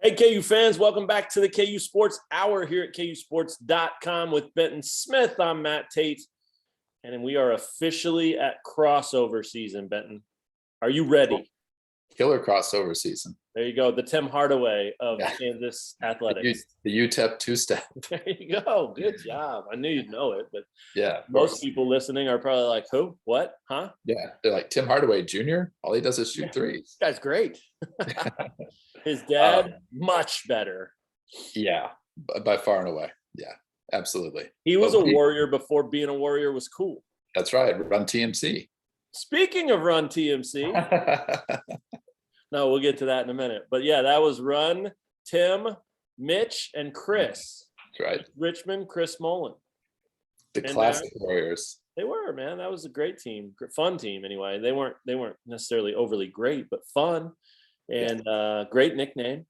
Hey, KU fans, welcome back to the KU Sports Hour here at KUsports.com with Benton Smith. I'm Matt Tate, and we are officially at crossover season, Benton. Are you ready? Killer crossover season. There you go, the Tim Hardaway of Kansas athletics. The UTEP two-step. There you go. Good job. I knew you'd know it, but yeah, most people listening are probably like, who? What? Huh? Yeah, they're like, Tim Hardaway Jr.? All he does is shoot threes. This guy's great. His dad, much better. Yeah, by far and away. Yeah, absolutely. He was a warrior before being a warrior was cool. That's right. Run TMC. Speaking of Run TMC. No, we'll get to that in a minute. But yeah, that was Run, Tim, Mitch, and Chris. That's right. Richmond, Chris Mullen. The classic Warriors. They were, man. That was a great team. Fun team anyway. They weren't necessarily overly great, but fun. And great nickname.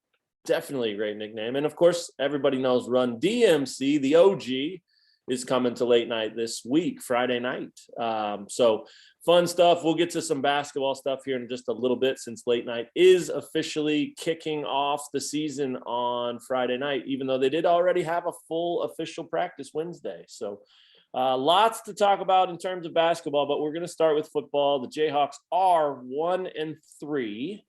Definitely a great nickname. And of course, everybody knows Run DMC, the OG, is coming to late night this week, Friday night. So fun stuff. We'll get to some basketball stuff here in just a little bit, since late night is officially kicking off the season on Friday night, even though they did already have a full official practice Wednesday. So lots to talk about in terms of basketball, but we're going to start with football. The Jayhawks are 1-3.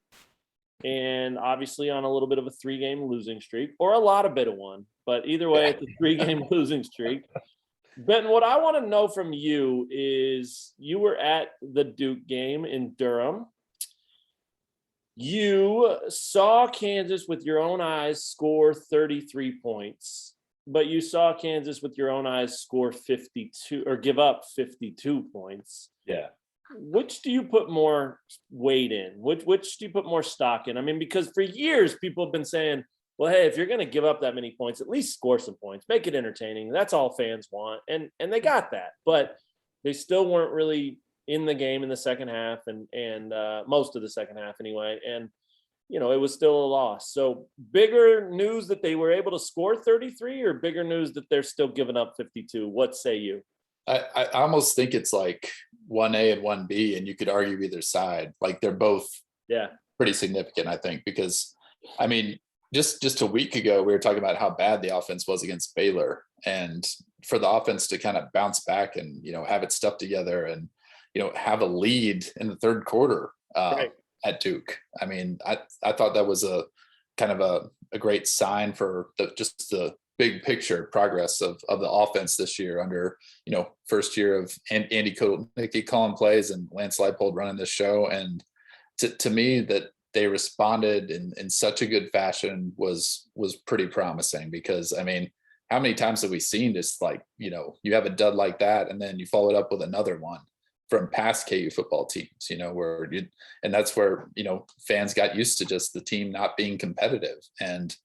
And obviously on a little bit of a 3-game losing streak, or a lot of bit of one, but either way, it's a 3-game losing streak. Benton, what I want to know from you is, you were at the Duke game in Durham. You saw Kansas with your own eyes score 33 points, but you saw Kansas with your own eyes score 52 or give up 52 points. Yeah. Which do you put more weight in? Which do you put more stock in? I mean, because for years people have been saying, well, hey, if you're going to give up that many points, at least score some points, make it entertaining. That's all fans want. And they got that, but they still weren't really in the game in the second half and most of the second half anyway. And, you know, it was still a loss. So bigger news that they were able to score 33, or bigger news that they're still giving up 52? What say you? I almost think it's like 1A and 1B, and you could argue either side. Like, they're both pretty significant, I think, because, I mean, just a week ago, we were talking about how bad the offense was against Baylor, and for the offense to kind of bounce back and, you know, have it stuff together and, you know, have a lead in the third quarter at Duke. I mean, I thought that was a kind of a great sign for just the big picture progress of the offense this year under, you know, first year of Andy Kotelnicki calling plays and Lance Leipold running this show. And to me, that they responded in such a good fashion was pretty promising, because, I mean, how many times have we seen just, like, you know, you have a dud like that and then you follow it up with another one from past KU football teams, you know, and that's where, you know, fans got used to just the team not being competitive. And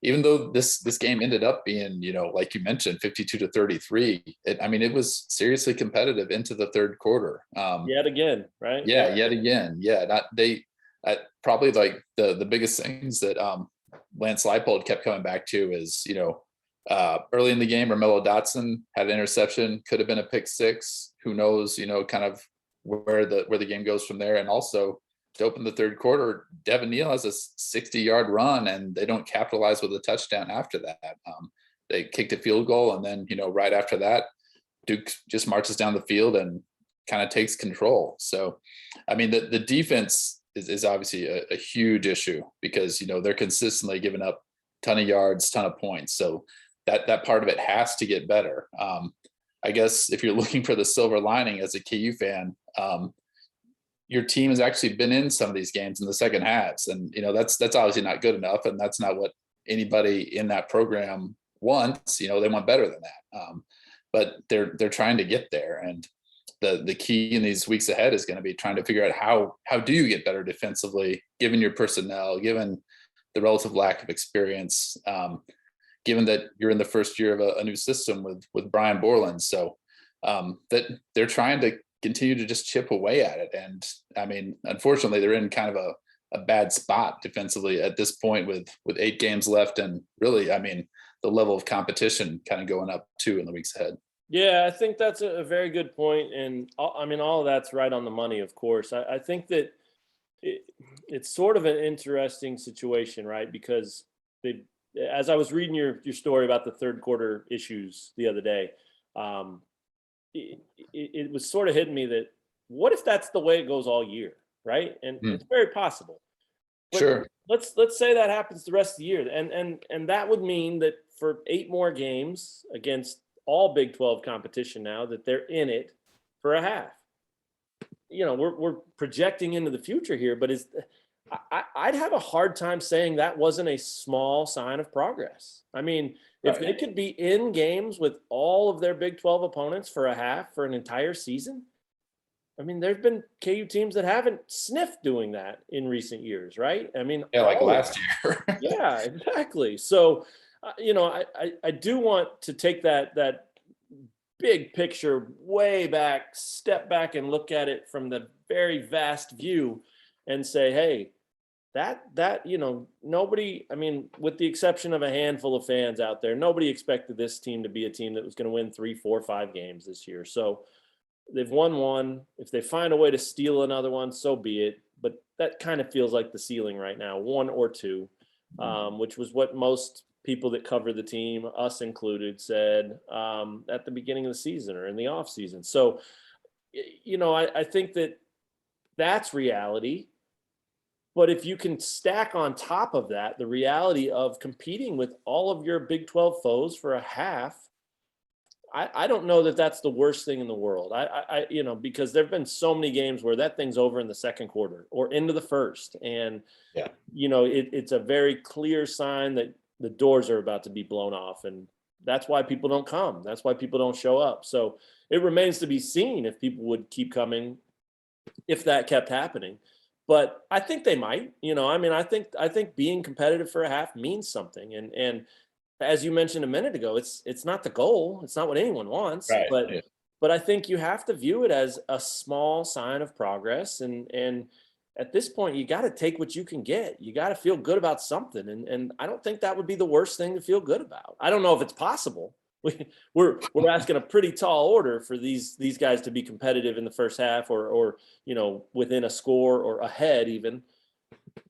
even though this game ended up being, you know, like you mentioned, 52-33, it was seriously competitive into the third quarter. Yet again, right? Yeah, yet again. Yeah, probably like the biggest things that Lance Leipold kept coming back to is, you know, early in the game, Romello Dotson had an interception, could have been a pick six. Who knows, you know, kind of where the game goes from there. And also, to open the third quarter, Devin Neal has a 60-yard run, and they don't capitalize with a touchdown after that. They kicked a field goal, and then, you know, right after that, Duke just marches down the field and kind of takes control. So, I mean, the defense is obviously a huge issue, because, you know, they're consistently giving up a ton of yards, ton of points. So that part of it has to get better. I guess if you're looking for the silver lining as a KU fan, your team has actually been in some of these games in the second halves, and, you know, that's obviously not good enough, and that's not what anybody in that program wants. You know, they want better than that, but they're trying to get there, and the key in these weeks ahead is going to be trying to figure out how do you get better defensively, given your personnel, given the relative lack of experience, given that you're in the first year of a new system with Brian Borland. So that they're trying to continue to just chip away at it. And, I mean, unfortunately, they're in kind of a bad spot defensively at this point with 8 games left. And really, I mean, the level of competition kind of going up too in the weeks ahead. Yeah, I think that's a very good point. And I mean, all of that's right on the money, of course. I think that it's sort of an interesting situation, right? Because they, as I was reading your story about the third quarter issues the other day, um, it was sort of hitting me that what if that's the way it goes all year, right? And Mm, it's very possible. But sure. let's say that happens the rest of the year, and that would mean that for 8 more games against all Big 12 competition now, that they're in it for a half. We're projecting into the future here, but I'd have a hard time saying that wasn't a small sign of progress. I mean, if they Right. could be in games with all of their Big 12 opponents for a half for an entire season, I mean, there's been KU teams that haven't sniffed doing that in recent years, right? I mean, Yeah, like all of last them. year. Yeah, exactly. So, I do want to take that big picture way back, step back and look at it from the very vast view and say, hey, nobody, I mean, with the exception of a handful of fans out there, nobody expected this team to be a team that was going to win 3, 4, 5 games this year. So they've won one. If they find a way to steal another one, so be it. But that kind of feels like the ceiling right now, 1 or 2, which was what most people that cover the team, us included, said at the beginning of the season or in the off season. So, I think that's reality. But if you can stack on top of that the reality of competing with all of your Big 12 foes for a half, I don't know that that's the worst thing in the world. Because there've been so many games where that thing's over in the second quarter or into the first, and Yeah. it's a very clear sign that the doors are about to be blown off, and that's why people don't come. That's why people don't show up. So it remains to be seen if people would keep coming if that kept happening. But I think they might. I mean, I think being competitive for a half means something, and as you mentioned a minute ago, it's not the goal. It's not what anyone wants, Right. but Yeah. but I think you have to view it as a small sign of progress. And at this point, you got to take what you can get. You got to feel good about something. And I don't think that would be the worst thing to feel good about. I don't know if it's possible. We're asking a pretty tall order for these guys to be competitive in the first half, or within a score or ahead even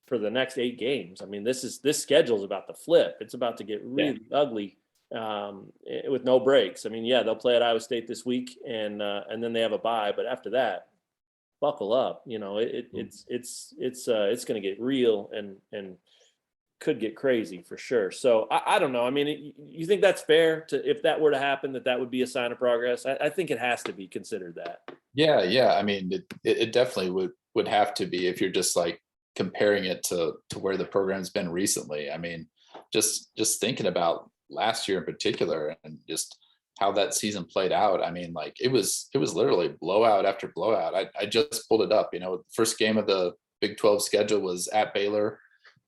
for the next 8 games. I mean, this schedule is about to flip. It's about to get Yeah. really ugly with no breaks. I mean, yeah, they'll play at Iowa State this week, and then they have a bye. But after that, buckle up. It's going to get real and could get crazy for sure. So I don't know. I mean, you think that's fair if that were to happen, that would be a sign of progress? I think it has to be considered that. Yeah. Yeah. I mean, it definitely would have to be if you're just like comparing it to where the program's been recently. I mean, just thinking about last year in particular and just how that season played out. I mean, like it was literally blowout after blowout. I just pulled it up. The first game of the Big 12 schedule was at Baylor.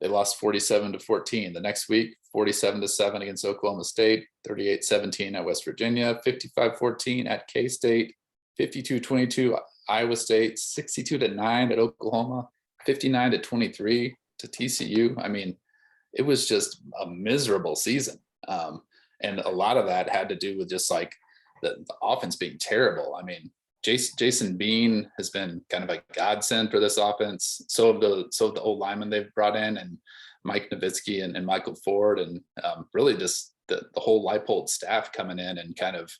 They lost 47-14. The next week, 47-7 against Oklahoma State, 38-17 at West Virginia, 55-14 at K-State, 52-22 Iowa State, 62-9 at Oklahoma, 59-23 to TCU. I mean, it was just a miserable season. And a lot of that had to do with just like the offense being terrible. I mean, Jason Bean has been kind of a godsend for this offense. So have the old linemen they've brought in, and Mike Nowitzki and Michael Ford, and really just the whole Leipold staff coming in and kind of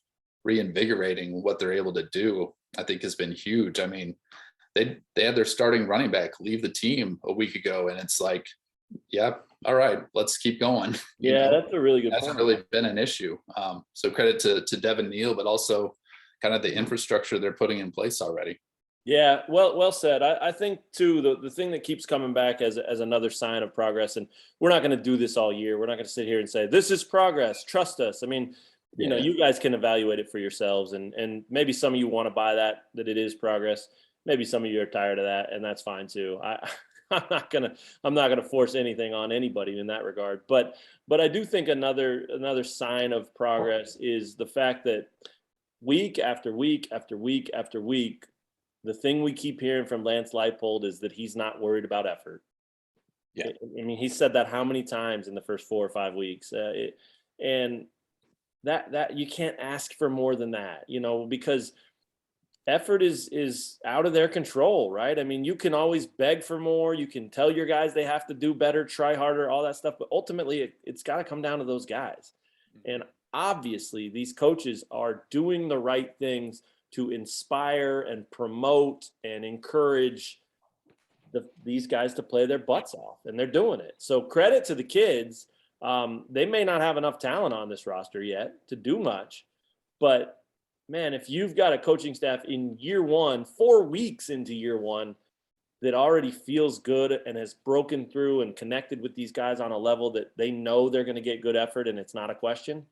reinvigorating what they're able to do, I think has been huge. I mean, they had their starting running back leave the team a week ago, and it's like, yeah, all right, let's keep going. Yeah, that's a really good Hasn't point. really been an issue. So credit to Devin Neal, but also kind of the infrastructure they're putting in place already. Yeah, well said. I think too the thing that keeps coming back as another sign of progress, and we're not going to do this all year. We're not going to sit here and say this is progress. Trust us. I mean, Yeah. you guys can evaluate it for yourselves, and maybe some of you want to buy that it is progress. Maybe some of you are tired of that, and that's fine too. I'm not gonna force anything on anybody in that regard. But I do think another sign of progress is the fact that week after week after week after week, the thing we keep hearing from Lance Leipold is that he's not worried about effort. Yeah. I mean, he said that how many times in the first 4 or 5 weeks, and that you can't ask for more than that, because effort is out of their control, right? I mean, you can always beg for more. You can tell your guys they have to do better, try harder, all that stuff. But ultimately, it's got to come down to those guys. And obviously, these coaches are doing the right things to inspire and promote and encourage these guys to play their butts off, and they're doing it. So credit to the kids. They may not have enough talent on this roster yet to do much, but man, if you've got a coaching staff in year one, 4 weeks into year one, that already feels good and has broken through and connected with these guys on a level that they know they're going to get good effort and it's not a question.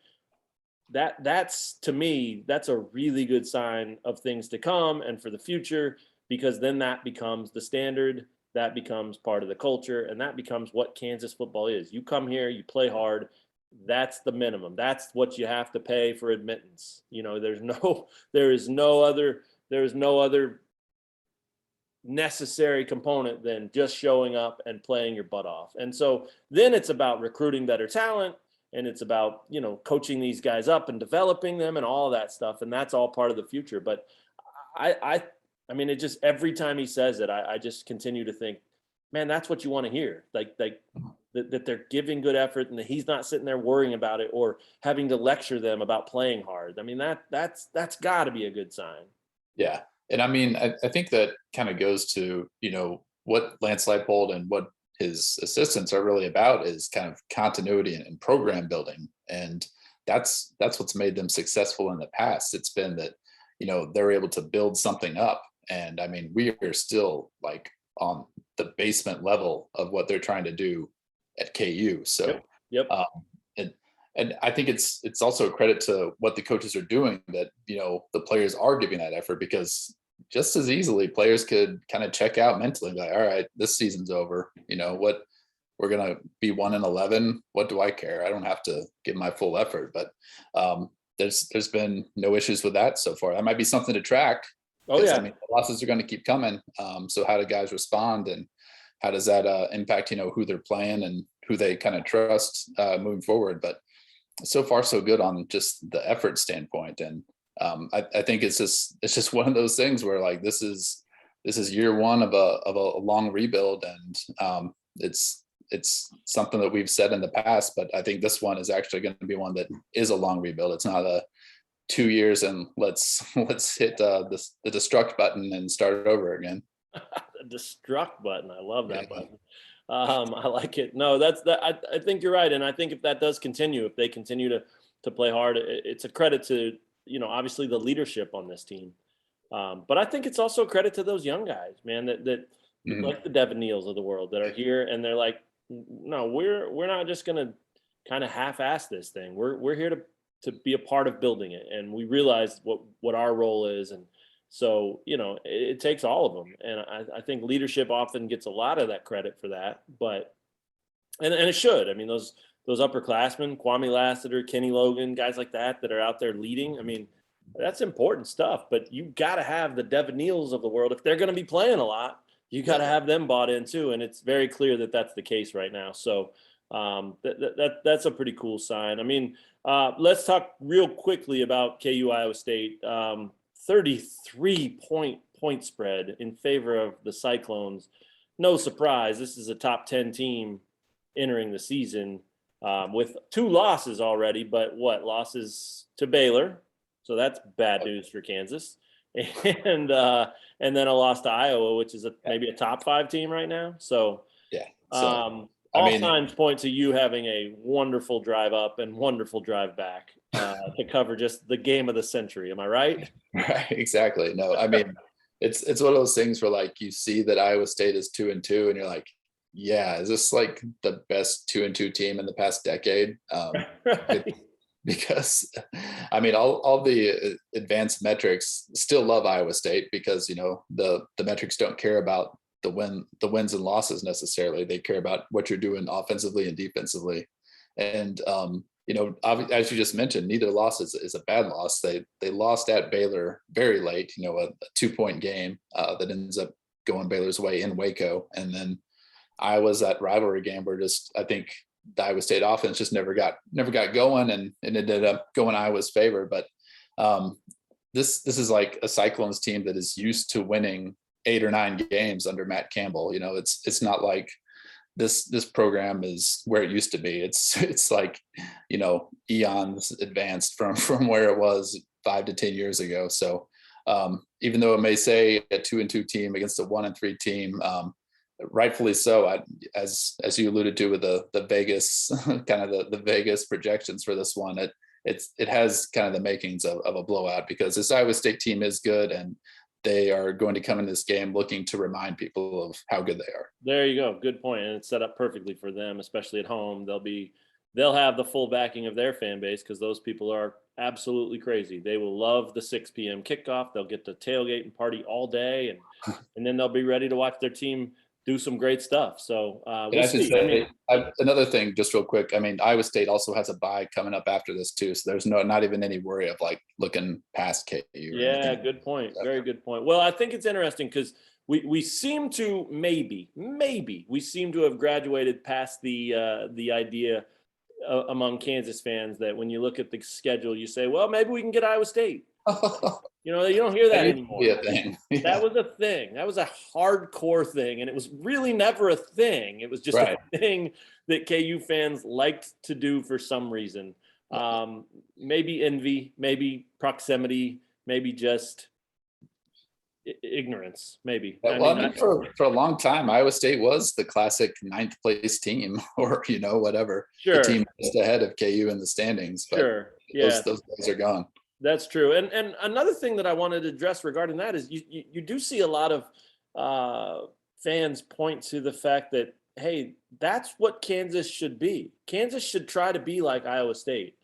That's to me, that's a really good sign of things to come and for the future, because then that becomes the standard, that becomes part of the culture, and that becomes what Kansas football is. You come here, you play hard. That's the minimum. That's what you have to pay for admittance. There is no other necessary component than just showing up and playing your butt off. And so then it's about recruiting better talent, and it's about, coaching these guys up and developing them and all that stuff. And that's all part of the future. But I mean, it just, every time he says it, I just continue to think, man, that's what you want to hear. Like that they're giving good effort and that he's not sitting there worrying about it or having to lecture them about playing hard. I mean, that's got to be a good sign. Yeah. And I mean, I think that kind of goes to, what Lance Leipold and what his assistants are really about is kind of continuity and program building. And that's what's made them successful in the past. It's been that, they're able to build something up. And I mean, we are still like on the basement level of what they're trying to do at KU. So, Yep. And I think it's also a credit to what the coaches are doing that, the players are giving that effort, because just as easily players could kind of check out mentally, like, all right, this season's over. What, we're going to be 1-11. What do I care? I don't have to give my full effort, but there's been no issues with that so far. That might be something to track. Oh yeah. I mean, the losses are going to keep coming. So how do guys respond, and how does that impact, who they're playing and who they kind of trust moving forward? But so far so good on just the effort standpoint. And I think it's just one of those things where like, this is year one of a long rebuild. And it's something that we've said in the past, but I think this one is actually going to be one that is a long rebuild. It's not a 2 years and let's hit the destruct button and start it over again. The destruct button. I love that button. I like it. No, that's that. I think you're right. And I think if that does continue, if they continue to play hard, it's a credit to, obviously the leadership on this team. But I think it's also a credit to those young guys, man, that Mhm. like the Devin Neals of the world that are here and they're like, no, we're not just going to kind of half-ass this thing. We're here to be a part of building it. And we realize what our role is. And so, it takes all of them. And I think leadership often gets a lot of that credit for that, but, and it should. I mean, those upperclassmen, Kwame Lassiter, Kenny Logan, guys like that are out there leading. I mean, that's important stuff, but you got to have the Devin Neals of the world. If they're going to be playing a lot, you got to have them bought in too. And it's very clear that that's the case right now. So that's a pretty cool sign. I mean, let's talk real quickly about KU Iowa State. 33-point spread in favor of the Cyclones. No surprise. This is a top 10 team entering the season with 2 losses already, but losses to Baylor. So that's bad news for Kansas. And then a loss to Iowa, which is maybe a top 5 team right now. So Yeah. So, all signs point to you having a wonderful drive up and wonderful drive back to cover just the game of the century. Am I right? Right. Exactly. No, I mean, it's one of those things where like you see that Iowa State is 2-2 and you're like, yeah, is this like the best 2-2 team in the past decade? Right. Because I mean, all the advanced metrics still love Iowa State because, the metrics don't care about the wins and losses necessarily. They care about what you're doing offensively and defensively. And, as you just mentioned, neither loss is a bad loss. They lost at Baylor very late, a 2-point game that ends up going Baylor's way in Waco. And then Iowa's that rivalry game where I think the Iowa State offense just never got going and it ended up going Iowa's favor. But this is like a Cyclones team that is used to winning 8 or 9 games under Matt Campbell. It's not like this program is where it used to be. It's like, eons advanced from where it was 5 to 10 years ago. So even though it may say a 2-2 team against a 1-3 team, rightfully so. As you alluded to with the Vegas kind of the Vegas projections for this one, it has kind of the makings of a blowout, because this Iowa State team is good, and they are going to come in this game looking to remind people of how good they are. There you go. Good point. And it's set up perfectly for them, especially at home. They'll have the full backing of their fan base, because those people are absolutely crazy. They will love the 6 p.m. kickoff. They'll get to tailgate and party all day, and then they'll be ready to watch their team do some great stuff. So we'll see. Another thing, just real quick. I mean, Iowa State also has a bye coming up after this too, so there's not even any worry of like looking past KU. Yeah, good point. Very good point. Well, I think it's interesting because we seem to maybe we seem to have graduated past the idea among Kansas fans that when you look at the schedule, you say, well, maybe we can get Iowa State. You don't hear that anymore. Yeah. That was a thing. That was a hardcore thing. And it was really never a thing. It was just a thing that KU fans liked to do for some reason. Maybe envy, maybe proximity, maybe just ignorance, maybe. For a long time, Iowa State was the classic 9th place team, or, whatever. Sure. The team just ahead of KU in the standings. But sure. Yeah. Those days are gone. That's true. And another thing that I wanted to address regarding that is you do see a lot of fans point to the fact that, hey, that's what Kansas should be. Kansas should try to be like Iowa State.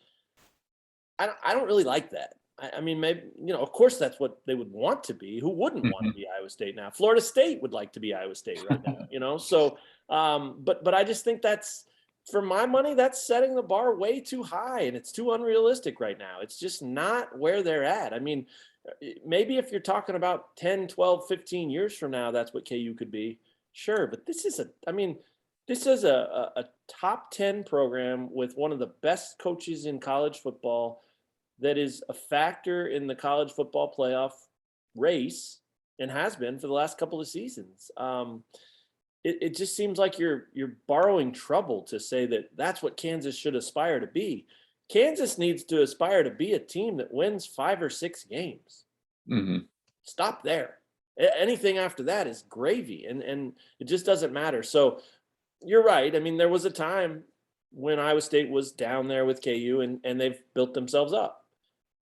I don't really like that. I mean, maybe, of course that's what they would want to be. Who wouldn't want to be Iowa State now? Florida State would like to be Iowa State right now, So, but I just think that's, for my money, that's setting the bar way too high, and it's too unrealistic right now. It's just not where they're at. I mean, maybe if you're talking about 10, 12, 15 years from now, that's what KU could be. Sure. But this is a top 10 program with one of the best coaches in college football that is a factor in the college football playoff race and has been for the last couple of seasons. It just seems like you're borrowing trouble to say that that's what Kansas should aspire to be. Kansas needs to aspire to be a team that wins 5 or 6 games. Mm-hmm. Stop there. Anything after that is gravy, and it just doesn't matter. So you're right. I mean, there was a time when Iowa State was down there with KU, and they've built themselves up.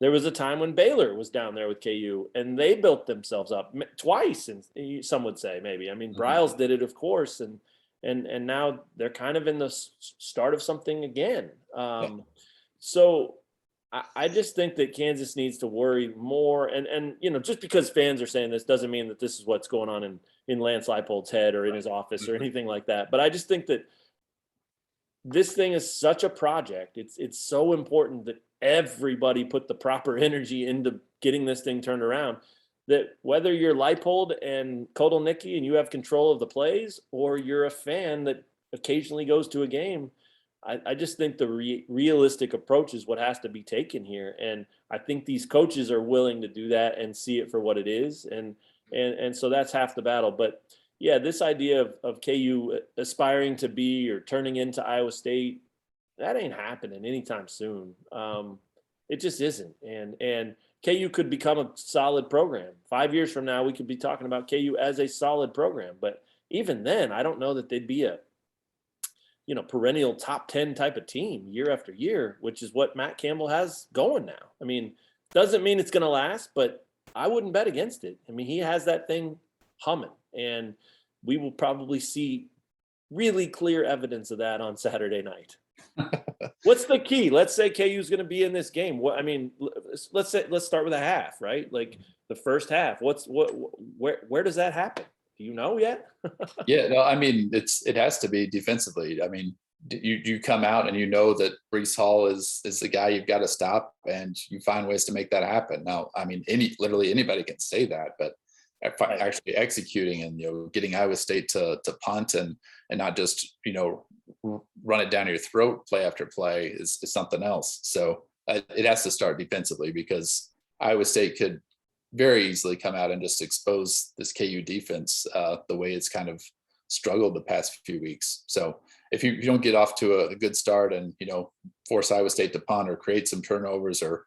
There was a time when Baylor was down there with KU, and they built themselves up twice, and some would say maybe. I mean, Bryles did it, of course, and now they're kind of in the start of something again. So I just think that Kansas needs to worry more. And just because fans are saying this doesn't mean that this is what's going on in Lance Leipold's head or in his office or anything like that. But I just think that this thing is such a project. It's so important that everybody put the proper energy into getting this thing turned around, that whether you're Leipold and Kotelnicki and you have control of the plays, or you're a fan that occasionally goes to a game, I just think the realistic approach is what has to be taken here. And I think these coaches are willing to do that and see it for what it is. And so that's half the battle. But yeah, this idea of KU aspiring to be or turning into Iowa State, that ain't happening anytime soon. It just isn't. And KU could become a solid program. 5 years from now, we could be talking about KU as a solid program. But even then, I don't know that they'd be a perennial top 10 type of team year after year, which is what Matt Campbell has going now. I mean, doesn't mean it's going to last, but I wouldn't bet against it. I mean, he has that thing humming, and we will probably see really clear evidence of that on Saturday night. What's the key? Let's say KU is going to be in this game. Let's start with a half, right? Like the first half. Where does that happen? Do you know yet? Yeah, no, I mean, it has to be defensively. I mean, you come out and you know that Breece Hall is the guy you've got to stop, and you find ways to make that happen. Now, I mean, literally anybody can say that, but actually executing and getting Iowa State to punt and not just run it down your throat play after play is something else. So it has to start defensively, because Iowa State could very easily come out and just expose this KU defense the way it's kind of struggled the past few weeks. So if you don't get off to a good start and, force Iowa State to punt or create some turnovers or,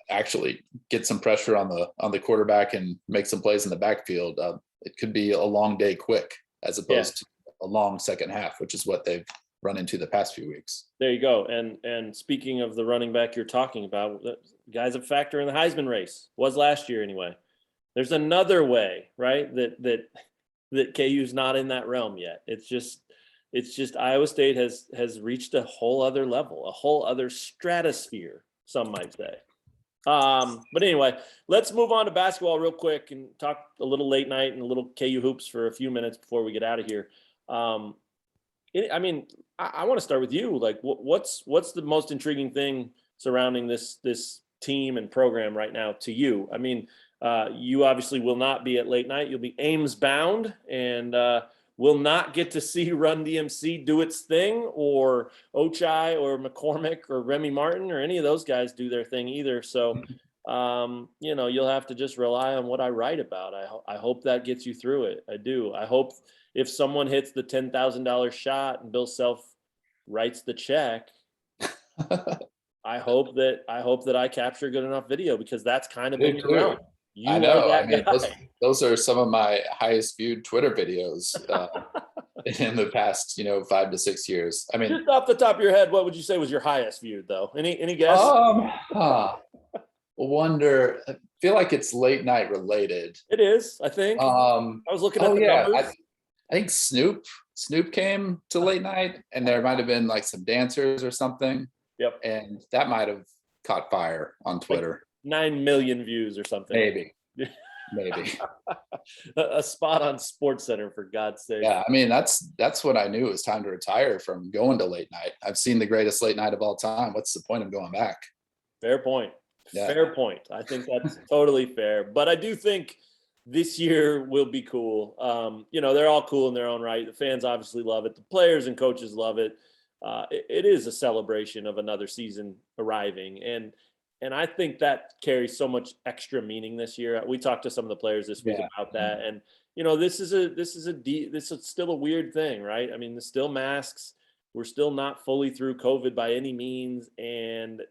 actually get some pressure on the quarterback and make some plays in the backfield, it could be a long day quick as opposed to a long second half, which is what they've run into the past few weeks. There you go. And speaking of the running back you're talking about, the guy's a factor in the Heisman race, was last year anyway. There's another way, right? That KU's not in that realm yet. It's just Iowa State has reached a whole other level, a whole other stratosphere, some might say. But anyway, let's move on to basketball real quick and talk a little late night and a little KU hoops for a few minutes before we get out of here. I want to start with you. Like, what's the most intriguing thing surrounding this team and program right now to you? I mean, you obviously will not be at late night. You'll be Ames bound and will not get to see Run DMC do its thing, or Ochai or McCormick or Remy Martin or any of those guys do their thing either. So, you'll have to just rely on what I write about. I hope that gets you through it. I do. I hope if someone hits the $10,000 shot and Bill Self writes the check, I hope that I capture good enough video, because that's kind of in your realm. I know. Those are some of my highest viewed Twitter videos in the past, 5 to 6 years. I mean, just off the top of your head, what would you say was your highest viewed, though? Any guess? Wonder. I feel like it's late night related. It is, I think. I was looking at the numbers. I think Snoop came to late night, and there might have been like some dancers or something. Yep. And that might have caught fire on Twitter. 9 million views or something. Maybe. A spot on SportsCenter, for God's sake. Yeah, I mean, that's when I knew it was time to retire from going to late night. I've seen the greatest late night of all time. What's the point of going back? Fair point. Yeah. Fair point. I think that's totally fair. But I do think this year will be cool. They're all cool in their own right. The fans obviously love it. The players and coaches love it. It is a celebration of another season arriving. And I think that carries so much extra meaning this year. We talked to some of the players this week about that. And, this is still a weird thing, right? I mean, there's still masks. We're still not fully through COVID by any means. And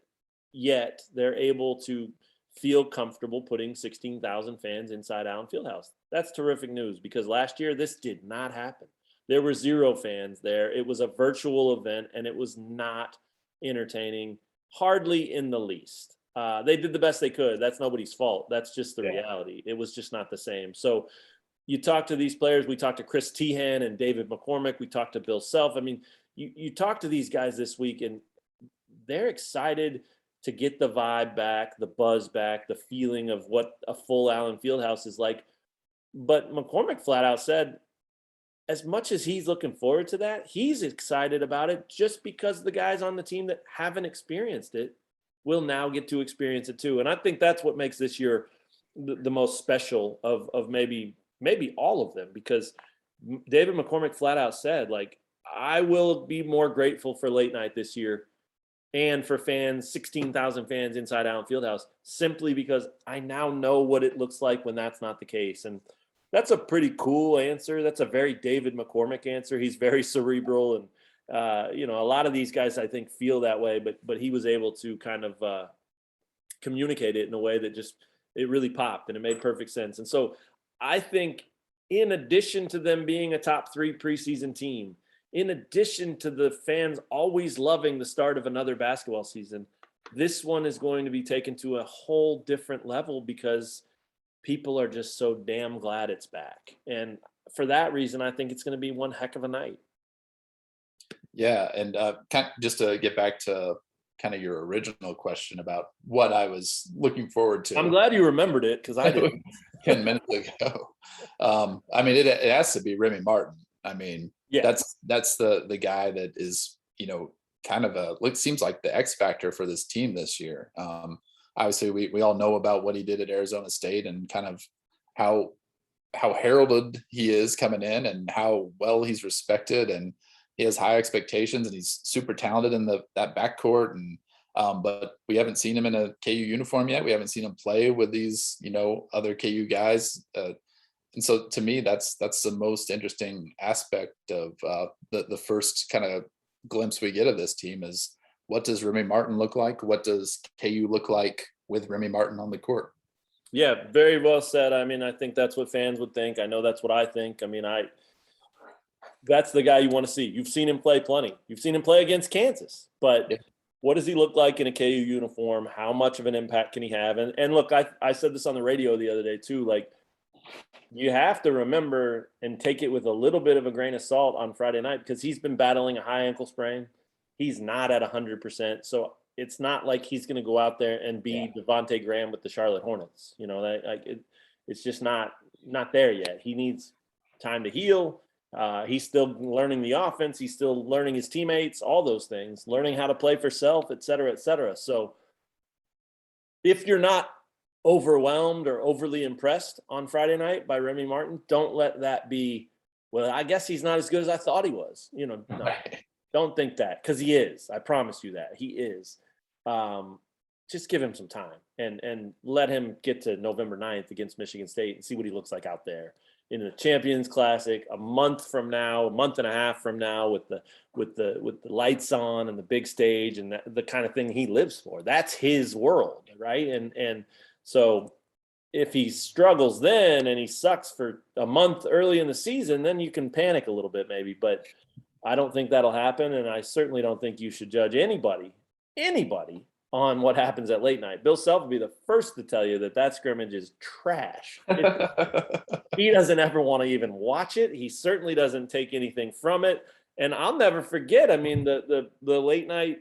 yet they're able to feel comfortable putting 16,000 fans inside Allen Fieldhouse. That's terrific news, because last year this did not happen. There were 0 fans there. It was a virtual event, and it was not entertaining, hardly in the least. They did the best they could. That's nobody's fault. That's just the reality. It was just not the same. So you talk to these players. We talked to Chris Tehan and David McCormick. We talked to Bill Self. I mean, you talk to these guys this week, and they're excited to get the vibe back, the buzz back, the feeling of what a full Allen Fieldhouse is like. But McCormick flat out said, as much as he's looking forward to that, he's excited about it just because the guys on the team that haven't experienced it will now get to experience it too. And I think that's what makes this year the most special of maybe all of them, because David McCormick flat out said, like, I will be more grateful for late night this year and for fans, 16,000 fans inside Allen Fieldhouse, simply because I now know what it looks like when that's not the case. And that's a pretty cool answer. That's a very David McCormick answer. He's very cerebral, and a lot of these guys I think feel that way, but he was able to kind of communicate it in a way that it really popped, and it made perfect sense. And so I think, in addition to them being a top 3 preseason team, in addition to the fans always loving the start of another basketball season, this one is going to be taken to a whole different level, because people are just so damn glad it's back. And for that reason, I think it's going to be one heck of a night. Yeah. And just to get back to kind of your original question about what I was looking forward to. I'm glad you remembered it, because I didn't. 10 minutes ago. I mean, it has to be Remy Martin. I mean, that's the guy that is, kind of seems like the X factor for this team this year. Obviously we all know about what he did at Arizona State, and kind of how heralded he is coming in, and how well he's respected, and he has high expectations, and he's super talented in that backcourt. And But we haven't seen him in a KU uniform yet. We haven't seen him play with these, other KU guys. And so to me, that's the most interesting aspect of the first kind of glimpse we get of this team is, what does Remy Martin look like? What does KU look like with Remy Martin on the court? Yeah, very well said. I mean, I think that's what fans would think. I know that's what I think. I mean, that's the guy you want to see. You've seen him play plenty. You've seen him play against Kansas, but Yeah. what does he look like in a KU uniform? How much of an impact can he have? And look, I said this on the radio the other day too, like, you have to remember and take it with a little bit of a grain of salt on Friday night, because he's been battling a high ankle sprain. He's not at 100%. So it's not like he's going to go out there and be Devontae Graham with the Charlotte Hornets. It's just not there yet. He needs time to heal. He's still learning the offense. He's still learning his teammates, all those things, learning how to play for self, et cetera, et cetera. So if you're not overwhelmed or overly impressed on Friday night by Remy Martin, don't let that be, well, I guess he's not as good as I thought he was. No, don't think that, because he is. I promise you that. He is. Just give him some time and let him get to November 9th against Michigan State and see what he looks like out there in the Champions Classic a month from now, a month and a half from now, with the lights on and the big stage and the kind of thing he lives for. That's his world, right? And so if he struggles then and he sucks for a month early in the season, then you can panic a little bit maybe. But I don't think that'll happen, and I certainly don't think you should judge anybody on what happens at late night. Bill Self will be the first to tell you that scrimmage is trash. He doesn't ever want to even watch it. He certainly doesn't take anything from it. And I'll never forget, I mean, the late night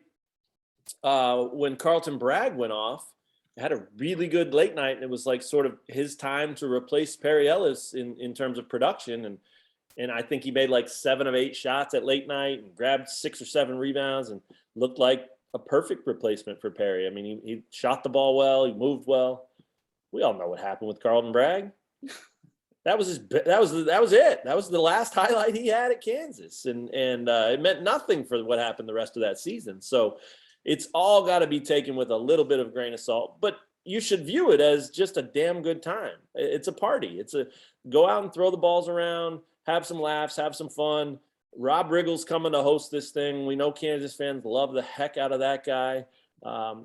when Carlton Bragg went off, had a really good late night, and it was like sort of his time to replace Perry Ellis in terms of production. And I think he made like 7 of 8 shots at late night and grabbed 6 or 7 rebounds and looked like a perfect replacement for Perry. I mean, he shot the ball well, he moved well. We all know what happened with Carlton Bragg. That was it. That was the last highlight he had at Kansas, and it meant nothing for what happened the rest of that season. So it's all got to be taken with a little bit of grain of salt, but you should view it as just a damn good time. It's a party. Go out and throw the balls around, have some laughs, have some fun. Rob Riggle's coming to host this thing. We know Kansas fans love the heck out of that guy.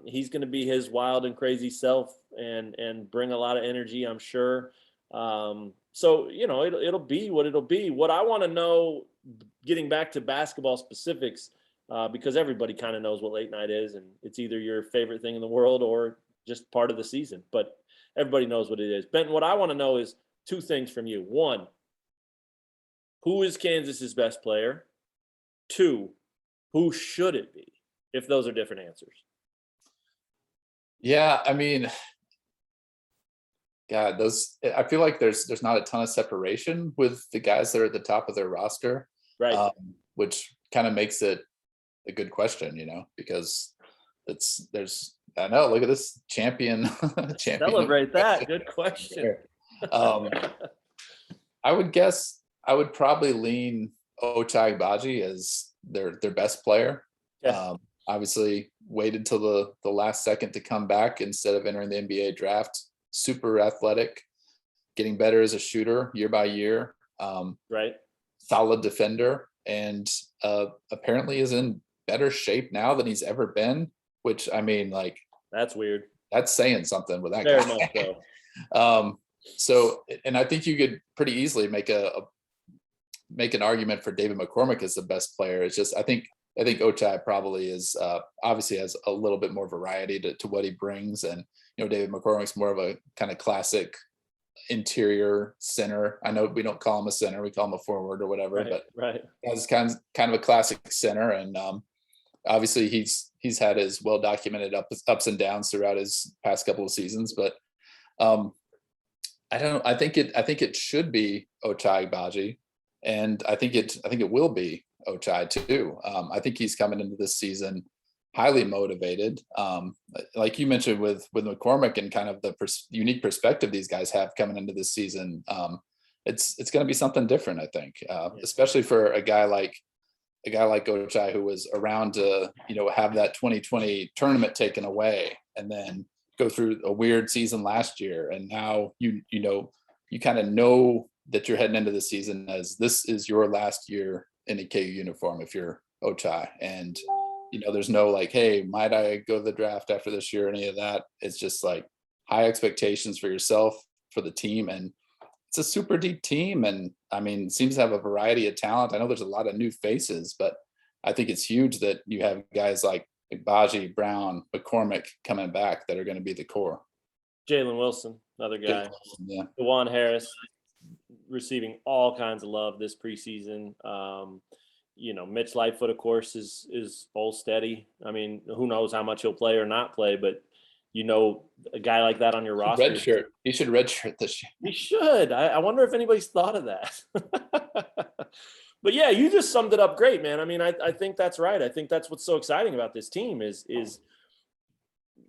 He's going to be his wild and crazy self and bring a lot of energy, I'm sure. So, it'll be what it'll be. What I want to know, getting back to basketball specifics, because everybody kind of knows what late night is, and it's either your favorite thing in the world or just part of the season, but everybody knows what it is. Benton, what I want to know is 2 things from you. 1, who is Kansas's best player? 2, who should it be? If those are different answers. Yeah, I mean, God, I feel like there's not a ton of separation with the guys that are at the top of their roster, right? Which kind of makes it a good question, because I know, look at this champion. Celebrate that. Good question. I would guess I would probably lean Ochai Agbaji as their best player. Yeah. Obviously waited till the last second to come back instead of entering the NBA draft. Super athletic, getting better as a shooter year by year. Right. Solid defender, and apparently is in better shape now than he's ever been, which, I mean, like, that's weird. That's saying something with that Very guy. much so. So, and I think you could pretty easily make an argument for David McCormick as the best player. It's just, I think Ochai probably is obviously has a little bit more variety to what he brings. And, David McCormick's more of a kind of classic interior center. I know we don't call him a center, we call him a forward or whatever, right, but right. As kind of a classic center. And obviously he's had his well-documented ups and downs throughout his past couple of seasons, but I think it should be Ochai Agbaji, and I think it will be Ochai too. I think he's coming into this season highly motivated. Like you mentioned with McCormick and kind of the unique perspective these guys have coming into this season. It's going to be something different, I think, especially for a guy like a guy like Ochai who was around to, have that 2020 tournament taken away and then go through a weird season last year. And now you kind of know that you're heading into the season as this is your last year in a KU uniform if you're Ochai. And, there's no like, hey, might I go to the draft after this year, any of that. It's just like high expectations for yourself, for the team. And it's a super deep team. And I mean, it seems to have a variety of talent. I know there's a lot of new faces, but I think it's huge that you have guys like Baji, Brown, McCormick coming back that are going to be the core. Jalen Wilson, another guy. Yeah. DeJuan Harris receiving all kinds of love this preseason. Mitch Lightfoot, of course, is full steady. I mean, who knows how much he'll play or not play, but a guy like that on your roster. Redshirt. He should redshirt this year. He should. I wonder if anybody's thought of that. But yeah, you just summed it up great, man. I mean, I think that's right. I think that's what's so exciting about this team is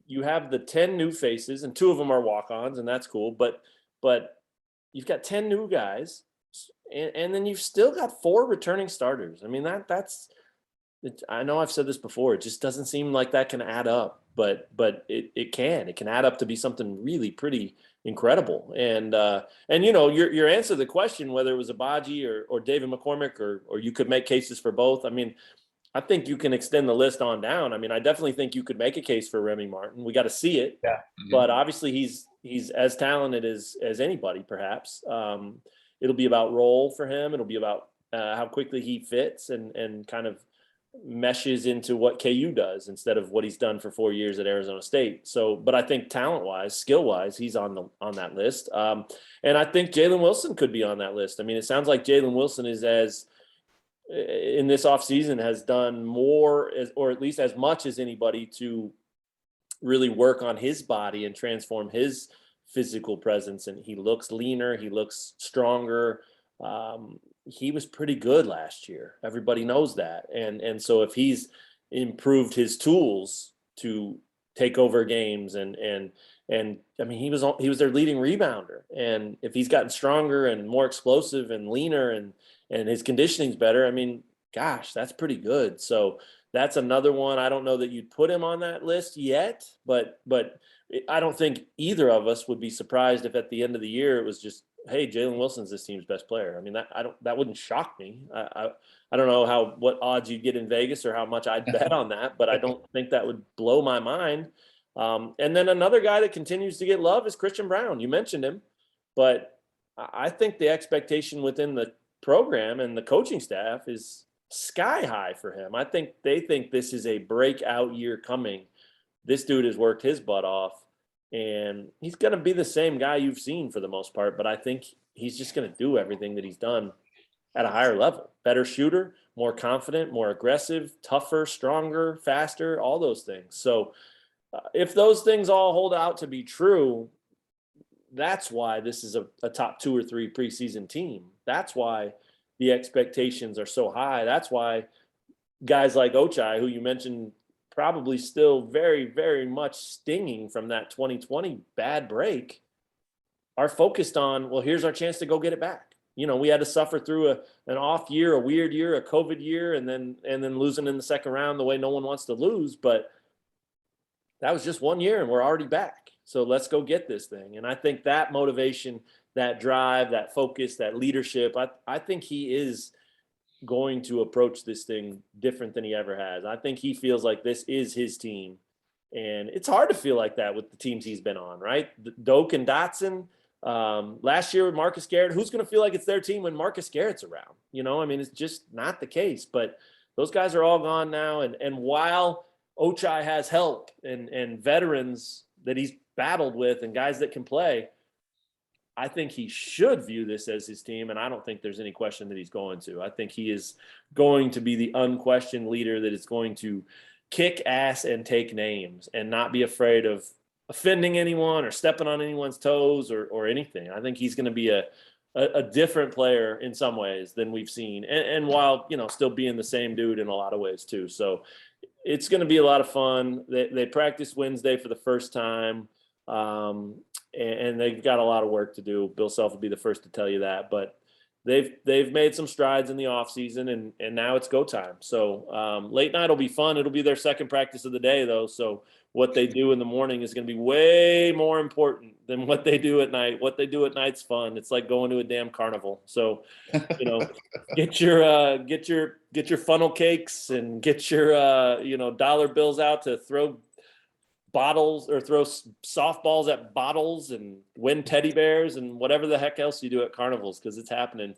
you have the 10 new faces and 2 of them are walk-ons, and that's cool. But you've got 10 new guys, and then you've still got 4 returning starters. I mean, that's I know I've said this before. It just doesn't seem like that can add up, but it can. It can add up to be something really pretty incredible. And your answer to the question, whether it was Abaji or David McCormick, or you could make cases for both. I mean, I think you can extend the list on down. I mean, I definitely think you could make a case for Remy Martin. We got to see it. Yeah. But obviously he's as talented as anybody, perhaps. It'll be about role for him. It'll be about how quickly he fits and kind of meshes into what KU does instead of what he's done for 4 years at Arizona State. So, but I think talent-wise, skill-wise, he's on that list. And I think Jalen Wilson could be on that list. I mean, it sounds like Jalen Wilson is in this offseason has done more or at least as much as anybody to really work on his body and transform his physical presence. And he looks leaner. He looks stronger. He was pretty good last year. Everybody knows that. And so if he's improved his tools to take over games and I mean, he was their leading rebounder. And if he's gotten stronger and more explosive and leaner and his conditioning's better, I mean, gosh, that's pretty good. So that's another one. I don't know that you'd put him on that list yet, but I don't think either of us would be surprised if at the end of the year it was just, hey, Jalen Wilson's this team's best player. I mean, that wouldn't shock me. I don't know what odds you'd get in Vegas or how much I'd bet on that, but I don't think that would blow my mind. And then another guy that continues to get love is Christian Brown. You mentioned him, but I think the expectation within the program and the coaching staff is sky high for him. I think they think this is a breakout year coming. This dude has worked his butt off. And he's going to be the same guy you've seen for the most part, but I think he's just going to do everything that he's done at a higher level. Better shooter, more confident, more aggressive, tougher, stronger, faster, all those things. So if those things all hold out to be true, that's why this is a top 2 or 3 preseason team. That's why the expectations are so high. That's why guys like Ochai, who you mentioned, probably still very, very much stinging from that 2020 bad break, are focused on, well, here's our chance to go get it back. We had to suffer through an off year, a weird year, a COVID year, and then losing in the second round the way no one wants to lose. But that was just 1 year and we're already back. So let's go get this thing. And I think that motivation, that drive, that focus, that leadership, I think he is going to approach this thing different than he ever has. I think he feels like this is his team. And it's hard to feel like that with the teams he's been on, right? Doak and Dotson. Last year with Marcus Garrett, who's going to feel like it's their team when Marcus Garrett's around? I mean, it's just not the case. But those guys are all gone now. And while Ochai has help and veterans that he's battled with and guys that can play, I think he should view this as his team, and I don't think there's any question that he's going to. I think he is going to be the unquestioned leader that is going to kick ass and take names and not be afraid of offending anyone or stepping on anyone's toes or anything. I think he's going to be a different player in some ways than we've seen, and while still being the same dude in a lot of ways too. So it's going to be a lot of fun. They practiced Wednesday for the first time. And they've got a lot of work to do. Bill Self will be the first to tell you that. But they've made some strides in the off season, and now it's go time. So late night will be fun. It'll be their second practice of the day though. So what they do in the morning is going to be way more important than what they do at night. What they do at night's fun. It's like going to a damn carnival. So, get your funnel cakes and get your dollar bills out to throw bottles or throw softballs at bottles and win teddy bears and whatever the heck else you do at carnivals, because it's happening.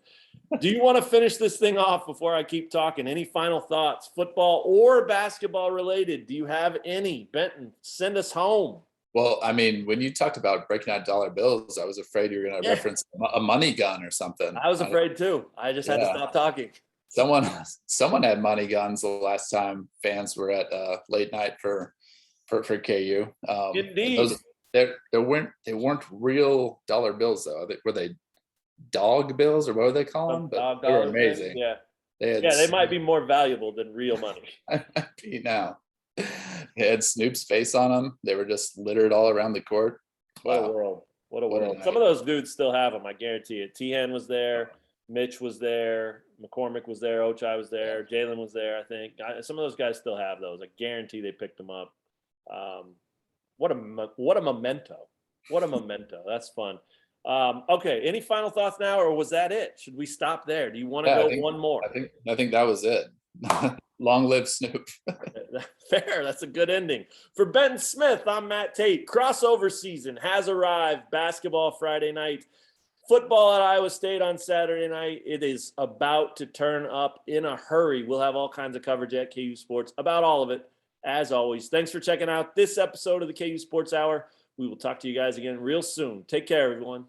Do you want to finish this thing off before I keep talking? Any final thoughts, football or basketball related? Do you have any? Benton, send us home. Well, I mean, when you talked about breaking out dollar bills, I was afraid you were going to reference a money gun or something. I was afraid too. I just had to stop talking. Someone had money guns the last time fans were at late night for KU. Indeed. They weren't real dollar bills though. Were they dog bills or what would they call them? But they were amazing. Yeah. They might be more valuable than real money. I might be now. They had Snoop's face on them. They were just littered all around the court. What a world. What a world. Some of those dudes still have them, I guarantee it. T-Han was there. Mitch was there. McCormick was there. Ochai was there. Jalen was there, I think. Some of those guys still have those. I guarantee they picked them up. What a memento. What a memento. That's fun. Okay. Any final thoughts now, or was that it? Should we stop there? Do you want to go one more? I think that was it. Long live Snoop. Fair. That's a good ending. For Ben Smith, I'm Matt Tate. Crossover season has arrived. Basketball Friday night. Football at Iowa State on Saturday night. It is about to turn up in a hurry. We'll have all kinds of coverage at KU Sports about all of it. As always, thanks for checking out this episode of the KU Sports Hour. We will talk to you guys again real soon. Take care, everyone.